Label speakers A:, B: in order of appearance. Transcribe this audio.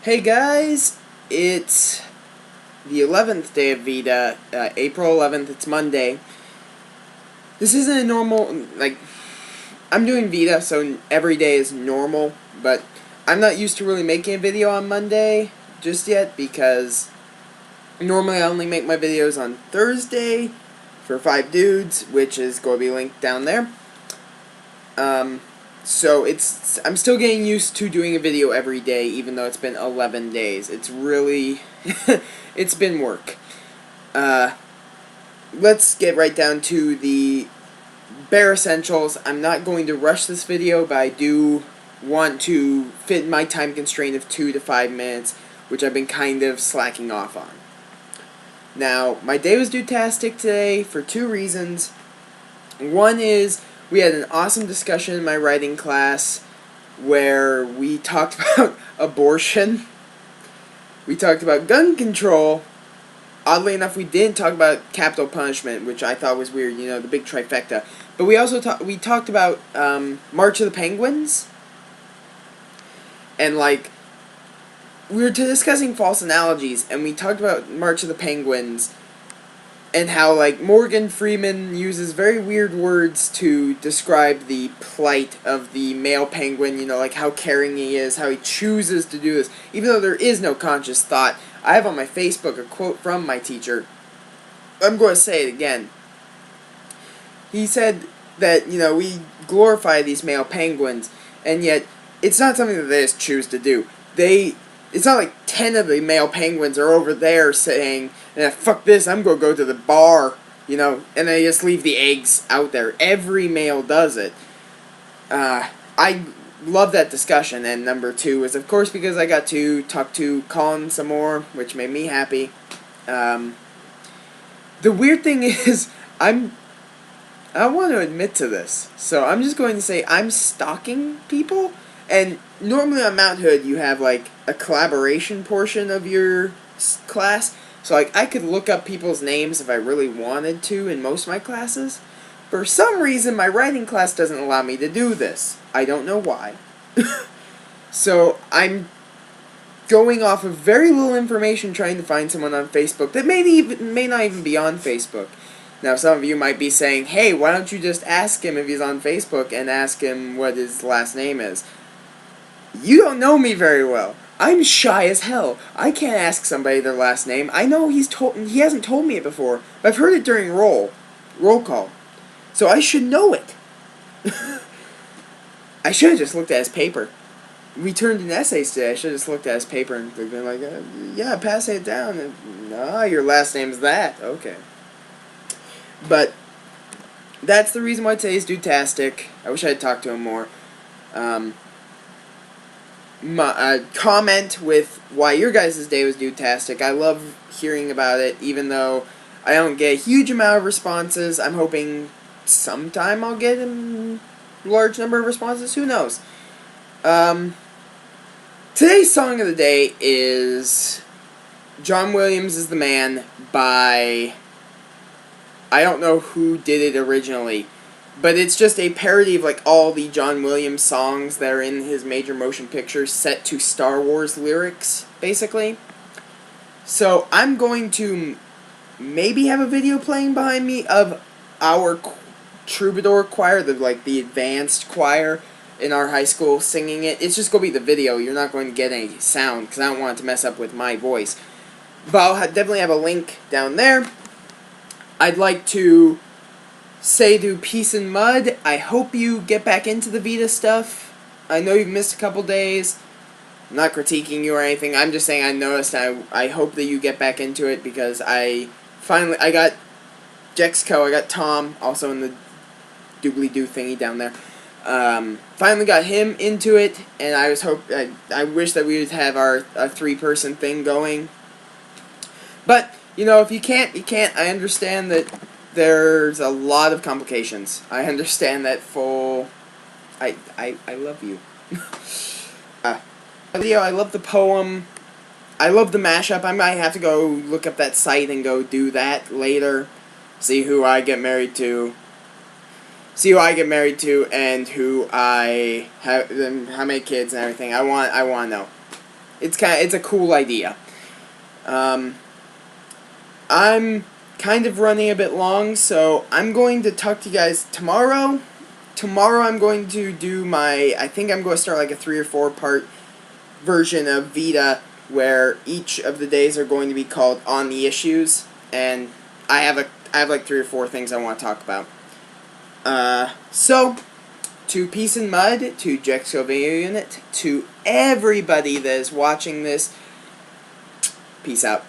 A: Hey guys, it's the 11th day of VEDA, April 11th, it's Monday. This isn't a normal, I'm doing VEDA, so every day is normal, but I'm not used to really making a video on Monday just yet, because normally I only make my videos on Thursday for 5 dudes, which is going to be linked down there. So I'm still getting used to doing a video every day, even though it's been 11 days. It's really, it's been work. Let's get right down to the bare essentials. I'm not going to rush this video, but I do want to fit my time constraint of 2 to 5 minutes, which I've been kind of slacking off on. Now, my day was due-tastic today for 2 reasons. One is, we had an awesome discussion in my writing class where we talked about abortion. We talked about gun control. Oddly enough, we didn't talk about capital punishment, which I thought was weird, the big trifecta. But we also talked about March of the Penguins. And, we were discussing false analogies, and we talked about March of the Penguins, and how, Morgan Freeman uses very weird words to describe the plight of the male penguin, how caring he is, how he chooses to do this, even though there is no conscious thought. I have on my Facebook a quote from my teacher. I'm going to say it again. He said that, we glorify these male penguins, and yet it's not something that they just choose to do. It's not like 10 of the male penguins are over there saying, fuck this, I'm going to go to the bar, and they just leave the eggs out there. Every male does it. I love that discussion, and number 2 is, of course, because I got to talk to Colin some more, which made me happy. The weird thing is, I want to admit to this, so I'm just going to say I'm stalking people. And normally on Mount Hood, you have, a collaboration portion of your class. So, I could look up people's names if I really wanted to in most of my classes. For some reason, my writing class doesn't allow me to do this. I don't know why. So, I'm going off of very little information trying to find someone on Facebook that may not even be on Facebook. Now, some of you might be saying, hey, why don't you just ask him if he's on Facebook and ask him what his last name is? You don't know me very well. I'm shy as hell. I can't ask somebody their last name. I know he hasn't told me it before, but I've heard it during roll call. So I should know it. I should have just looked at his paper. We turned in essays today. I should have just looked at his paper and been like, yeah, pass it down. And, no, your last name's that. Okay. But that's the reason why today's due-tastic. I wish I had talked to him more. Comment with why your guys' day was due-tastic. I love hearing about it, even though I don't get a huge amount of responses. I'm hoping sometime I'll get a large number of responses. Who knows? Today's song of the day is John Williams is the Man by... I don't know who did it originally, but it's just a parody of, all the John Williams songs that are in his major motion pictures set to Star Wars lyrics, basically. So, I'm going to maybe have a video playing behind me of our troubadour choir, the advanced choir in our high school singing it. It's just going to be the video. You're not going to get any sound, because I don't want it to mess up with my voice. But I'll definitely have a link down there. I'd like to say to Peaceandmudd, I hope you get back into the VEDA stuff. I know you've missed a couple days. I'm not critiquing you or anything. I'm just saying I noticed. I hope that you get back into it, because I got Jexco, I got Tom, also in the doobly-doo thingy down there. Finally got him into it, and I wish that we would have our 3-person thing going. But, if you can't, you can't. I understand that there's a lot of complications. I understand that full... I love you. Video, I love the poem. I love the mashup. I might have to go look up that site and go do that later. See who I get married to. And who I have, and how many kids and everything. I want to know. it's a cool idea. I'm kind of running a bit long, so I'm going to talk to you guys tomorrow. Tomorrow I'm going to do I think I'm going to start like a 3 or 4 part version of VEDA, where each of the days are going to be called On the Issues, and I have like 3 or 4 things I want to talk about. So, to Peaceandmudd, to Jexcovania Unit, to everybody that is watching this, peace out.